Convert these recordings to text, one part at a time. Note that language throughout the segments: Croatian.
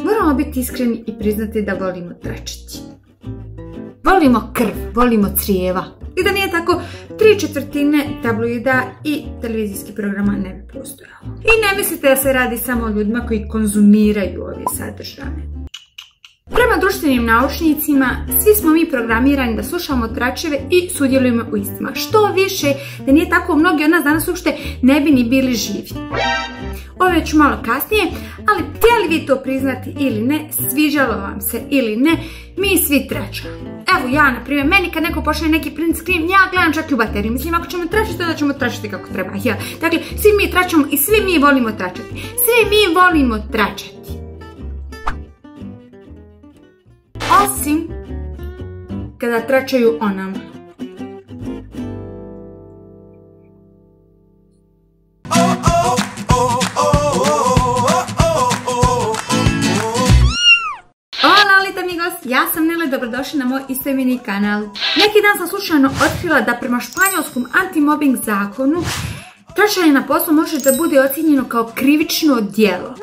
Moramo biti iskreni i priznati da volimo tračiti. Volimo krv, volimo crijeva. I da nije tako, 3/4 tabloida i televizijskih programa ne bi postojalo. I ne mislite da se radi samo o ljudima koji konzumiraju ove sadržaje. Prema društvenim naučnicima, svi smo mi programirani da slušamo tračeve i sudjelujemo u istima. Što više, da nije tako, mnogi od nas danas uopšte ne bi ni bili živi. Ovo ću malo kasnije, ali htjeli vi to priznati ili ne, sviđalo vam se ili ne, mi svi tračamo. Evo ja, na primjer, meni kad neko pošalje neki print screen, ja gledam čak i u bateriju. Mislim, ako ćemo tračiti, onda ćemo tračiti kako treba. Ja. Dakle, svi mi tračamo i svi mi volimo tračati. Svi mi volimo tračati. Osim kada tračaju o nama. Ja sam Nele, dobrodošli na moj istoimeni kanal. Neki dan sam slučajno otkrila da prema španjolskom antimobbing zakonu tračanje na poslu može da bude ocijenjeno kao krivično djelo.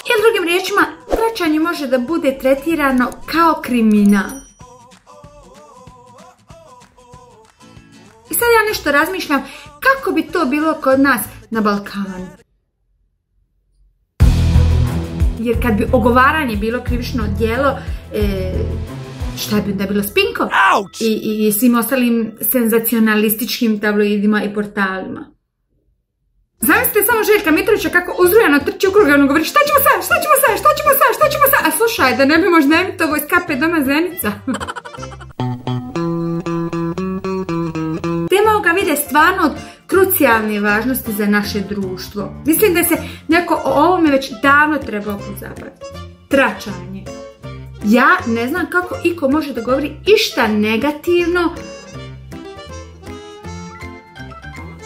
Ili drugim riječima, tračanje može da bude tretirano kao kriminal. I sad ja nešto razmišljam kako bi to bilo kod nas na Balkanu. Jer kad bi ogovaranje bilo krivično djelo, šta bi onda bilo spinko? I svim ostalim senzacionalističkim tabloidima i portalima. Zamislite samo Željka Mitrovića kako uzrujano trči u krug i ono govori šta ćemo sad, šta ćemo sad, šta ćemo sad, šta ćemo sad? A slušaj, da ne bi možda emitovo iz kape doma Zenica. Tema ovoga videa je stvarno od krucijalne važnosti za naše društvo. Mislim da se neko o ovome već davno trebao pozabaviti. Tračanje. Ja ne znam kako iko može da govori išta negativno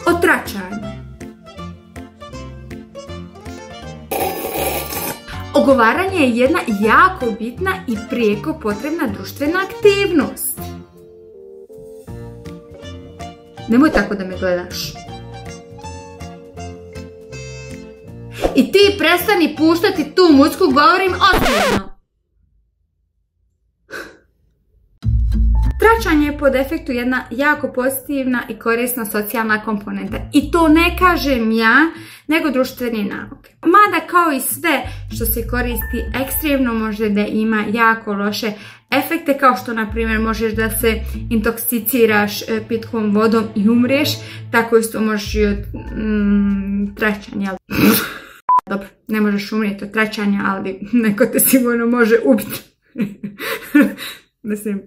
o tračanju. Ogovaranje je jedna jako bitna i prijeko potrebna društvena aktivnost. Nemoj tako da me gledaš. I ti prestani puštati tu muziku, govorim ozbiljno. Tračanje je po defektu jedna jako pozitivna i korisna socijalna komponenta. I to ne kažem ja, nego društvene nauke. Mada kao i sve što se koristi ekstremno može da ima jako loše efekte, kao što na primjer možeš da se intoksikiraš pitkom vodom i umriješ, tako isto možeš i od tračanja. Dobro, ne možeš umrijeti od tračanja, ali neko te sigurno može ubiti. Mislim,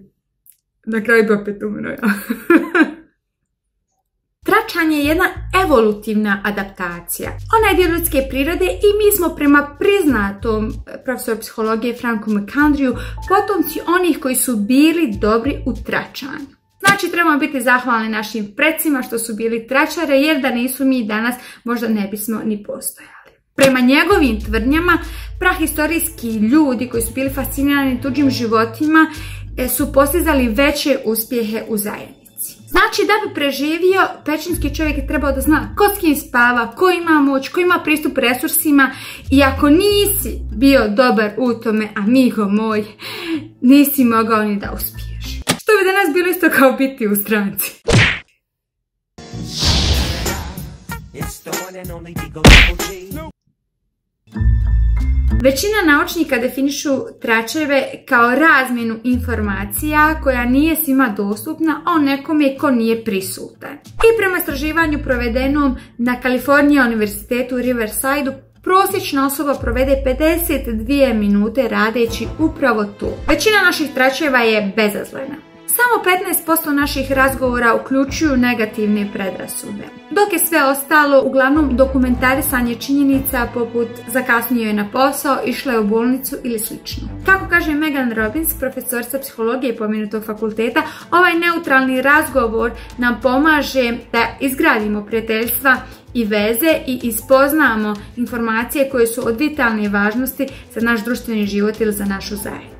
na kraju bi opet umro, ja. Tračanje je jedna evolutivna adaptacija. Ona je dio ljudske prirode i mi smo prema priznatom profesoru psihologije Franku McAndrewu potomci onih koji su bili dobri u tračanju. Znači, trebamo biti zahvalni našim precima što su bili tračare, jer da nisu mi danas možda ne bismo ni postojali. Prema njegovim tvrdnjama, prahistorijski ljudi koji su bili fascinirani tuđim životima su postizali veće uspjehe u zajednici. Znači, da bi preživio, pećinski čovjek je trebao da zna ko s kim spava, ko ima moć, ko ima pristup resursima, i ako nisi bio dobar u tome, amigo moj, nisi mogao ni da uspiješ. Što bi danas bilo isto kao biti u stranci. Većina naučnika definišu tračeve kao razmjenu informacija koja nije svima dostupna o nekome ko nije prisutan. I prema istraživanju provedenom na Kalifornija univerzitetu u Riversideu, prosječna osoba provede 52 minute radeći upravo to. Većina naših tračeva je bezazlena. Samo 15% naših razgovora uključuju negativne predrasude, dok je sve ostalo uglavnom dokumentarisanje činjenica poput zakasnio je na posao, išla je u bolnicu ili slično. Kako kaže Megan Robbins, profesorica psihologije i pomenutog fakulteta, ovaj neutralni razgovor nam pomaže da izgradimo prijateljstva i veze i ispoznamo informacije koje su od vitalne važnosti za naš društveni život ili za našu zajednicu.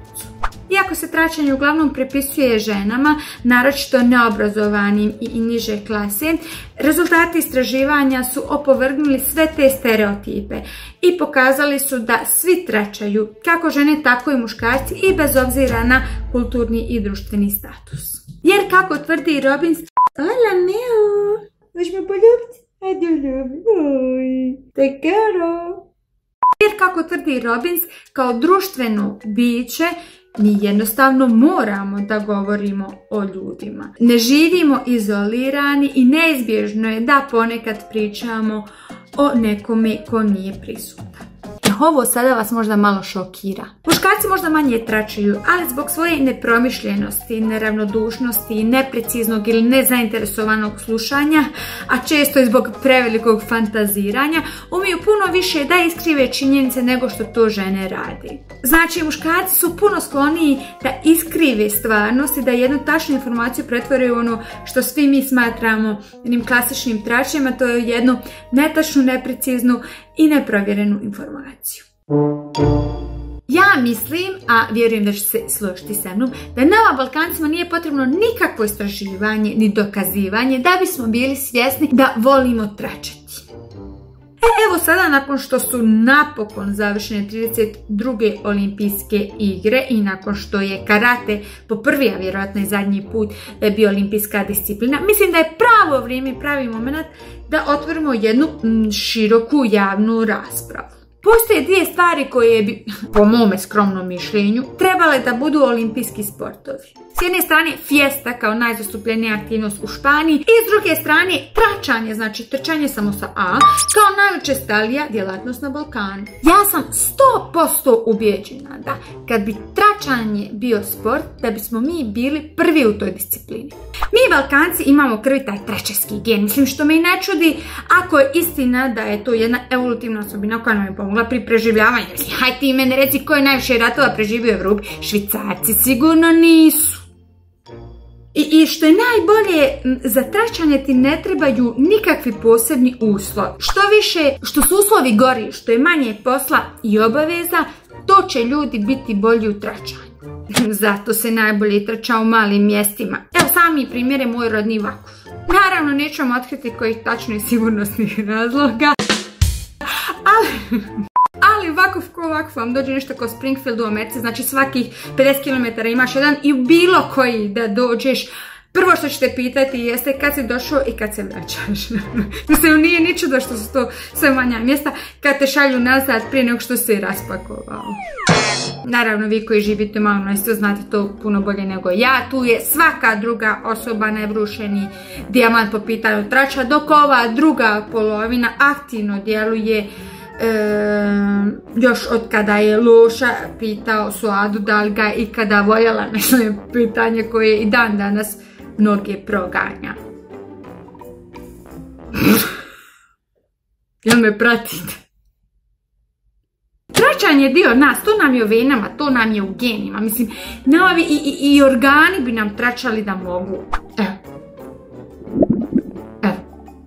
Iako se tračanje uglavnom pripisuje ženama, naročito neobrazovanim i niže klase, rezultati istraživanja su opovrgnuli sve te stereotipe i pokazali su da svi tračaju, kako žene tako i muškarci, i bez obzira na kulturni i društveni status. Jer kako tvrdi Robbins, hola Neo, hoćeš me poljubiti? Ajde ljubi, oj, te kero. Jer kako tvrdi Robbins, kao društveno biće mi jednostavno moramo da govorimo o ljudima. Ne živimo izolirani i neizbježno je da ponekad pričamo o nekome ko nije prisutan. Ovo sada vas možda malo šokira. Muškarci možda manje tračaju, ali zbog svoje nepromišljenosti, neravnodušnosti, nepreciznog ili nezainteresovanog slušanja, a često i zbog prevelikog fantaziranja, umiju puno više da iskrive činjenice nego što to žene radi. Znači, muškarci su puno skloniji da iskrive stvarnost i da jednu tačnu informaciju pretvore u ono što svi mi smatramo jednim klasičnim tračima, to je jednu netačnu, nepreciznu i neprovjerenu informaciju. Ja mislim, a vjerujem da će se složiti sa mnom, da nama Balkancima nije potrebno nikakvo istraživanje ni dokazivanje da bismo bili svjesni da volimo tračati. Evo sada, nakon što su napokon završene 32. olimpijske igre i nakon što je karate po prvi, a vjerojatno i zadnji put bio olimpijska disciplina, mislim da je pravo vrijeme i pravi moment da otvorimo jednu široku javnu raspravu. Postoje dvije stvari koje bi, po mome skromnom mišljenju, trebale da budu olimpijski sportovi. S jedne strane fiesta kao najzastupljenija aktivnost u Španiji i s druge strane tračanje, znači trčanje samo sa A, kao najučestalija djelatnost na Balkanu. Ja sam 100% ubijeđena da kad bi tračanje bio sport, da bismo mi bili prvi u toj disciplini. Mi Balkanci imamo krvi taj tračarski gen, mislim, što me i ne čudi ako je istina da je to jedna evolutivna osobina koja nam je pomogla pri preživljavanju. Haj ti mene reci ko je najviše ratova preživio u Evropi, Švicarci sigurno nisu. I što je najbolje, za tračanje ti ne trebaju nikakvi posebni uslovi. Što više, što su uslovi gori, što je manje posla i obaveza, to će ljudi biti bolji u tračanju. Zato se najbolje trča u malim mjestima. Evo sami primjer je moj rodni Vakuf. Naravno nećemo otkriti kojih tačno i sigurnosnih razloga. Ali Vakuf ko Vakuf vam dođe nešto kao Springfield u Americi, znači svakih 50 km imaš jedan i bilo koji da dođeš. Prvo što ćete pitati jeste kad si došao i kad se vraćaš. Mislim, nije ni čudo što su to sve manja mjesta kad te šalju nazad prije nego što se raspakovao. Naravno, vi koji živite malo na isto znate to puno bolje nego ja. Tu je svaka druga osoba nebrušeni dijamant po pitanju trača, dok ova druga polovina aktivno djeluje još od kada je Loša pitao Suadu da li ga ikada voljela, nešto je pitanje koje i dan danas mnoge proganja. Jel me pratite? Tračanje je dio nas, to nam je u venama, to nam je u genima, mislim, novi i organi bi nam tračali da mogu.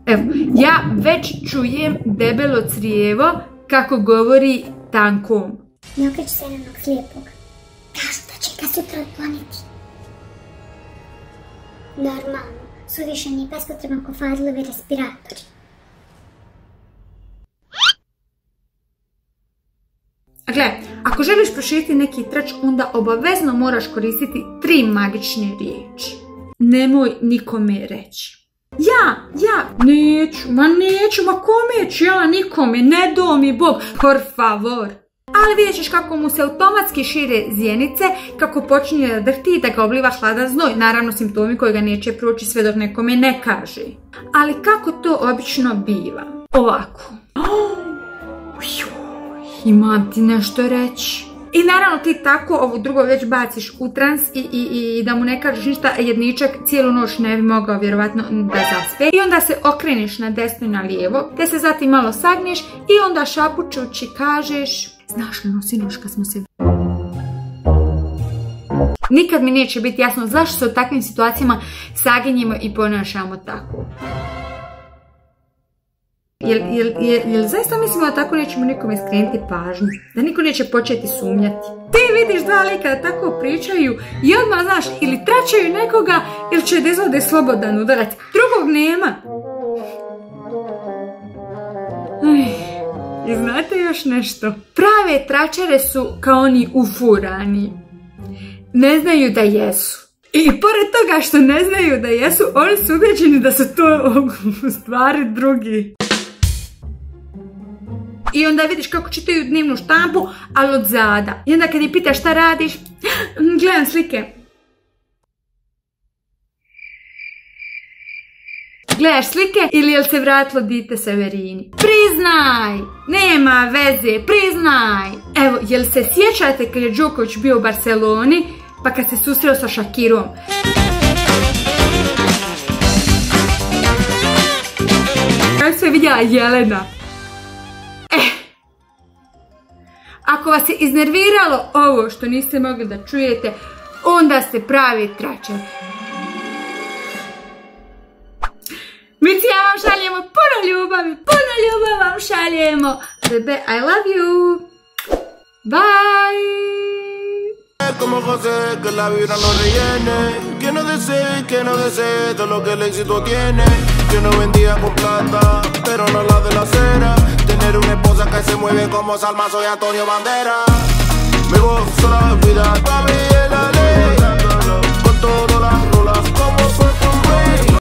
Evo, ja već čujem debelo crijevo kako govori tankom. Ne okreći se jednog slijepog. Kažu da će ga sutra otkloniti. Normalno, suvišeni i bespotrebno kofarlovi respiratori. Gle, ako želiš proširiti neki trač, onda obavezno moraš koristiti 3 magične riječi. Nemoj nikome reći. Neću, ma kome ću ja nikome, ne do mi Bog, por favor. Ali vidjet ćeš kako mu se automatski šire zjenice, kako počinje da drhti i da ga obliva hladan znoj. Naravno simptomi koji ga neće proći sve dok nekome ne kaže. Ali kako to obično biva? Ovako. Imam ti nešto reći. I naravno ti tako ovo drugo već baciš u trans i da mu ne kažeš ništa, jedničak cijelu noć ne bi mogao vjerovatno da zaspe. I onda se okreneš na desno i na lijevo, te se zatim malo sagneš i onda šapučući kažeš: znaš li, sinoć kad smo se... Nikad mi neće biti jasno zašto se u takvim situacijama saginjemo i ponašamo tako. Jel zaista mislimo da tako nećemo nikome skrenuti pažnju? Da niko neće početi sumnjati? Ti vidiš dva lika da tako pričaju i odmah znaš ili tračaju nekoga ili će da izvode slobodan udarac. Drugog nema. I znate još nešto? Prave tračare su kao oni ufurani. Ne znaju da jesu. I pored toga što ne znaju da jesu, oni su ubeđeni da su to u stvari drugi. I onda vidiš kako čitaju dnevnu štampu, ali od zada. I onda kad ih pitaš šta radiš, gledam slike. Gledaš slike ili jel se vratilo dite Severini? Priznaj! Nema veze, priznaj! Evo, jel se sjećate kad je Đoković bio u Barceloni, pa kad se susreo sa Shakirom? Kako se vidjela Jelena? Ako vas je iznerviralo ovo što niste mogli da čujete, onda ste pravi tračar. Mi vam šaljemo puno ljubavi vam šaljemo. Bebe, I love you. Bye. Como José, que la vibra no rellene. Que no desee todo lo que el éxito tiene. Yo no vendía con plata, pero no la de la acera. Tener una esposa que se mueve como Salma, soy Antonio Bandera. Me gozo la vida.